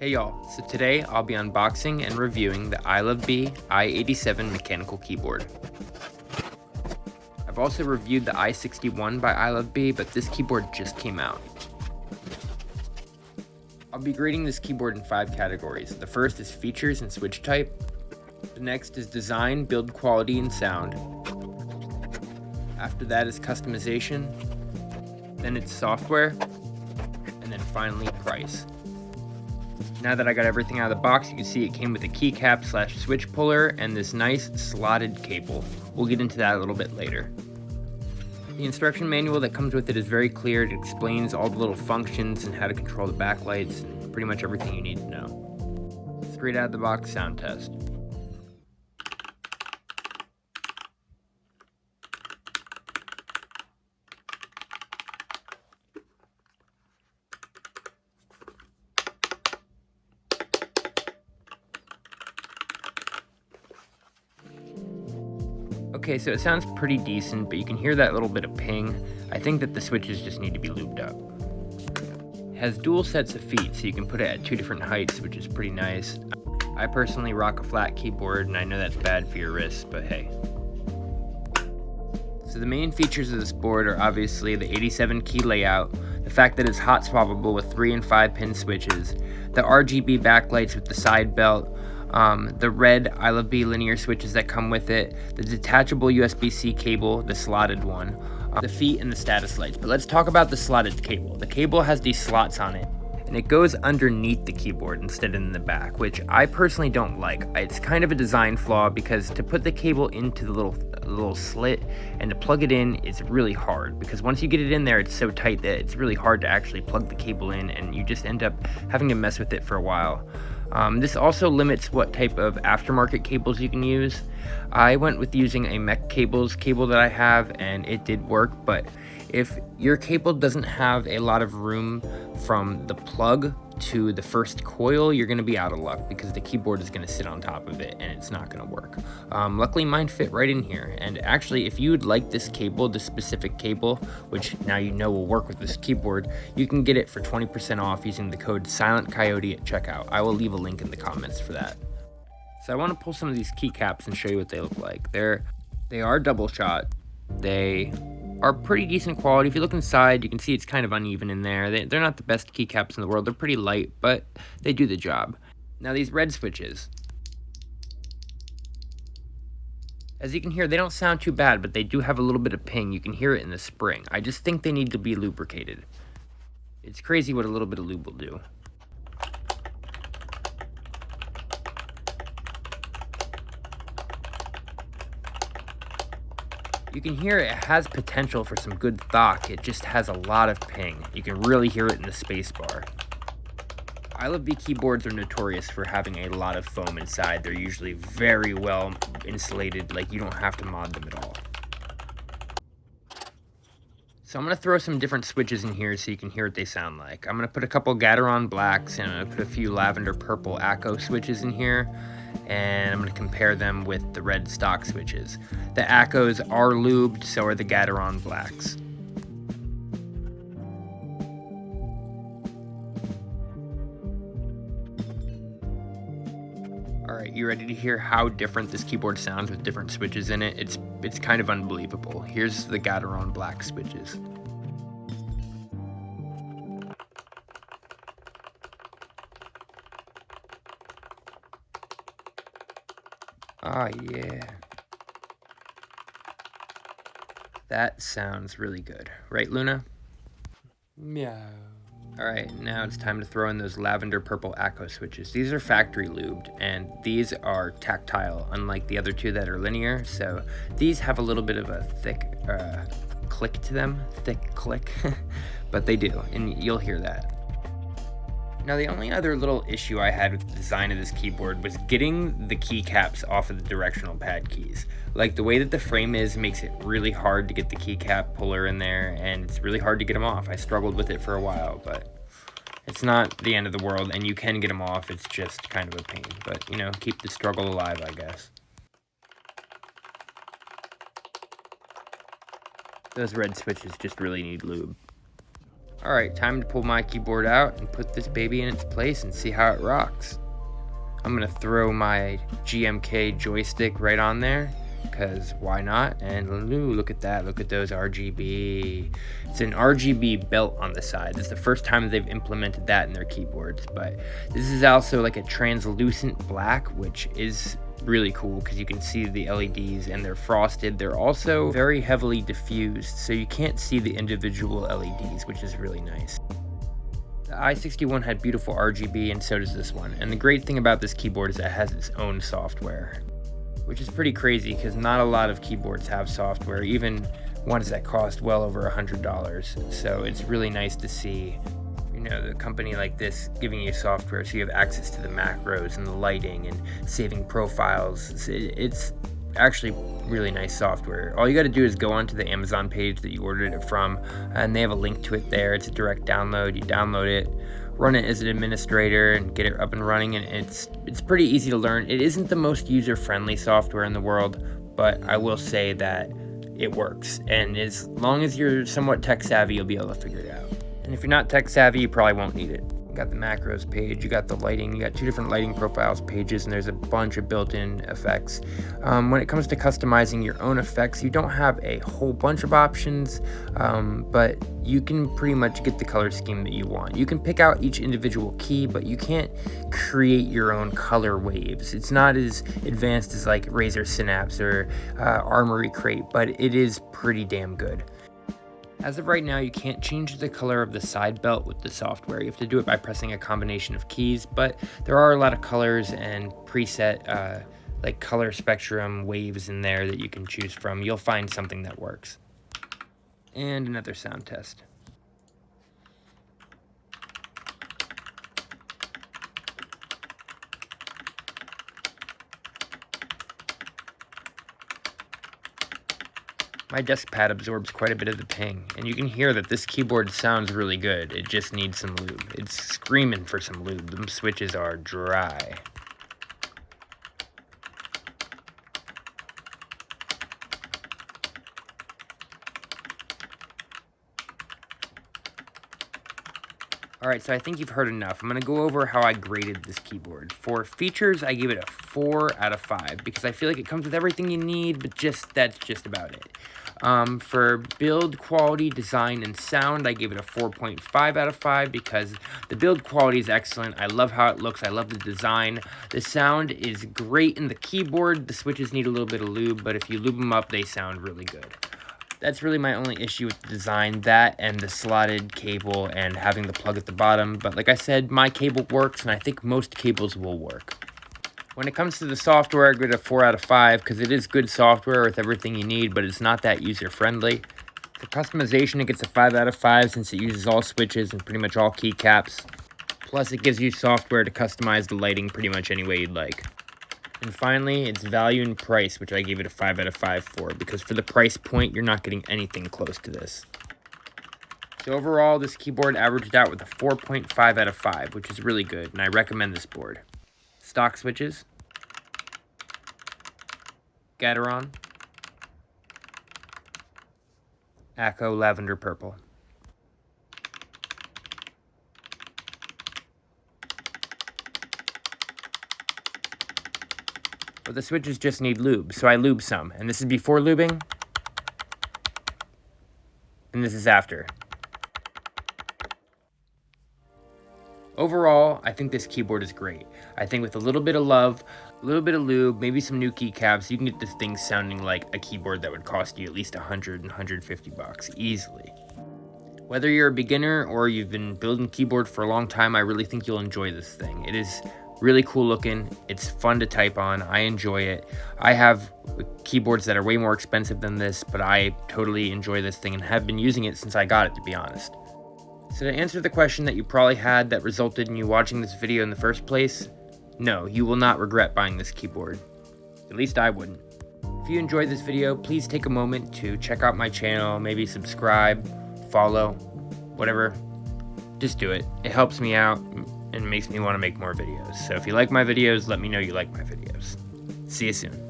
Hey y'all, so today I'll be unboxing and reviewing the Ilovbee i87 mechanical keyboard. I've also reviewed the i61 by Ilovbee, but this keyboard just came out. I'll be grading this keyboard in 5 categories. The first is features and switch type. The next is design, build quality, and sound. After that is customization. Then it's software. And then finally price. Now that I got everything out of the box, you can see it came with a keycap / switch puller and this nice slotted cable. We'll get into that a little bit later. The instruction manual that comes with it is very clear. It explains all the little functions and how to control the backlights and pretty much everything you need to know. Straight out of the box sound test. Okay, so it sounds pretty decent, but you can hear that little bit of ping. I think that the switches just need to be lubed up. It has dual sets of feet, so you can put it at 2 different heights, which is pretty nice. I personally rock a flat keyboard, and I know that's bad for your wrists, but hey. So the main features of this board are obviously the 87 key layout, the fact that it's hot swappable with 3 and 5 pin switches, the RGB backlights with the side belt, the red Ilovbee linear switches that come with it, the detachable USB-C cable, the slotted one, the feet, and the status lights. But let's talk about the slotted cable. The cable has these slots on it, and it goes underneath the keyboard instead of in the back, which I personally don't like. It's kind of a design flaw because to put the cable into the little slit and to plug it in is really hard, because once you get it in there, it's so tight that it's really hard to actually plug the cable in, and you just end up having to mess with it for a while. This also limits what type of aftermarket cables you can use. I went with using a Mech Cables cable that I have, and it did work, but if your cable doesn't have a lot of room from the plug to the first coil, you're going to be out of luck, because the keyboard is going to sit on top of it and it's not going to work. Luckily mine fit right in here, and actually if you would like this cable, this specific cable, which now you know will work with this keyboard, you can get it for 20% off using the code SilentCoyote at checkout. I will leave a link in the comments for that. So I want to pull some of these keycaps and show you what they look like. They are double shot. They are pretty decent quality. If you look inside, you can see it's kind of uneven in there. They're not the best keycaps in the world. They're pretty light, but they do the job. Now these red switches, as you can hear, they don't sound too bad, but they do have a little bit of ping. You can hear it in the spring. I just think they need to be lubricated. It's crazy what a little bit of lube will do. You can hear it has potential for some good thock. It just has a lot of ping. You can really hear it in the spacebar. Ilovbee keyboards are notorious for having a lot of foam inside. They're usually very well insulated, like you don't have to mod them at all. So I'm going to throw some different switches in here so you can hear what they sound like. I'm going to put a couple Gateron blacks, and I'm going to put a few lavender purple Acco switches in here, and I'm going to compare them with the red stock switches. The Accos are lubed, so are the Gateron blacks. Alright, you ready to hear how different this keyboard sounds with different switches in it? It's kind of unbelievable. Here's the Gateron black switches. Ah, yeah. That sounds really good. Right, Luna? Meow. Alright, now it's time to throw in those lavender purple Acco switches. These are factory lubed, and these are tactile, unlike the other 2 that are linear, so these have a little bit of a thick click to them. Thick click. But they do, and you'll hear that. Now the only other little issue I had with the design of this keyboard was getting the keycaps off of the directional pad keys. Like, the way that the frame is makes it really hard to get the keycap puller in there, and it's really hard to get them off. I struggled with it for a while, but it's not the end of the world, and you can get them off. It's just kind of a pain, but you know, keep the struggle alive, I guess. Those red switches just really need lube. Alright, time to pull my keyboard out and put this baby in its place and see how it rocks. I'm gonna throw my GMK joystick right on there, because why not? And ooh, look at that, look at those RGB. It's an RGB belt on the side. This is the first time they've implemented that in their keyboards, but this is also like a translucent black, which is really cool because you can see the LEDs and they're frosted. They're also very heavily diffused, so you can't see the individual LEDs, which is really nice. The i61 had beautiful RGB, and so does this one. And the great thing about this keyboard is that it has its own software, which is pretty crazy because not a lot of keyboards have software, even ones that cost well over $100. So it's really nice to see, you know, the company like this giving you software so you have access to the macros and the lighting and saving profiles. It's actually really nice software. All you got to do is go onto the Amazon page that you ordered it from, and they have a link to it there. It's a direct download. You download it, run it as an administrator, and get it up and running, and it's pretty easy to learn. It isn't the most user-friendly software in the world, but I will say that it works, and as long as you're somewhat tech savvy, you'll be able to figure it out. And if you're not tech savvy, you probably won't need it. You got the macros page, you got the lighting, you got two different lighting profiles pages, and there's a bunch of built-in effects. When it comes to customizing your own effects, you don't have a whole bunch of options, but you can pretty much get the color scheme that you want. You can pick out each individual key, but you can't create your own color waves. It's not as advanced as like Razer Synapse or Armory Crate, but it is pretty damn good. As of right now, you can't change the color of the side belt with the software. You have to do it by pressing a combination of keys, but there are a lot of colors and preset like color spectrum waves in there that you can choose from. You'll find something that works. And another sound test. My desk pad absorbs quite a bit of the ping, and you can hear that this keyboard sounds really good. It just needs some lube. It's screaming for some lube. Them switches are dry. Alright, so I think you've heard enough. I'm going to go over how I graded this keyboard. For features, I give it a 4 out of 5 because I feel like it comes with everything you need, but that's just about it. For build quality, design, and sound, I gave it a 4.5 out of 5 because the build quality is excellent. I love how it looks. I love the design. The sound is great in the keyboard. The switches need a little bit of lube, but if you lube them up, they sound really good. That's really my only issue with the design, that and the slotted cable and having the plug at the bottom. But like I said, my cable works, and I think most cables will work. When it comes to the software, I give it a 4 out of 5 because it is good software with everything you need, but it's not that user-friendly. For customization, it gets a 5 out of 5 since it uses all switches and pretty much all keycaps. Plus, it gives you software to customize the lighting pretty much any way you'd like. And finally, it's value and price, which I gave it a 5 out of 5 for, because for the price point, you're not getting anything close to this. So overall, this keyboard averaged out with a 4.5 out of 5, which is really good, and I recommend this board. Stock switches, Gateron, Acco Lavender Purple. But the switches just need lube, so I lube some. And this is before lubing, and this is after. Overall, I think this keyboard is great. I think with a little bit of love, a little bit of lube, maybe some new keycaps, you can get this thing sounding like a keyboard that would cost you at least $100 and $150 easily. Whether you're a beginner or you've been building keyboard for a long time, I really think you'll enjoy this thing. It is really cool looking. It's fun to type on. I enjoy it. I have keyboards that are way more expensive than this, but I totally enjoy this thing and have been using it since I got it, to be honest. So to answer the question that you probably had that resulted in you watching this video in the first place, no, you will not regret buying this keyboard. At least I wouldn't. If you enjoyed this video, please take a moment to check out my channel, maybe subscribe, follow, whatever. Just do it. It helps me out and makes me want to make more videos. So if you like my videos, let me know you like my videos. See you soon.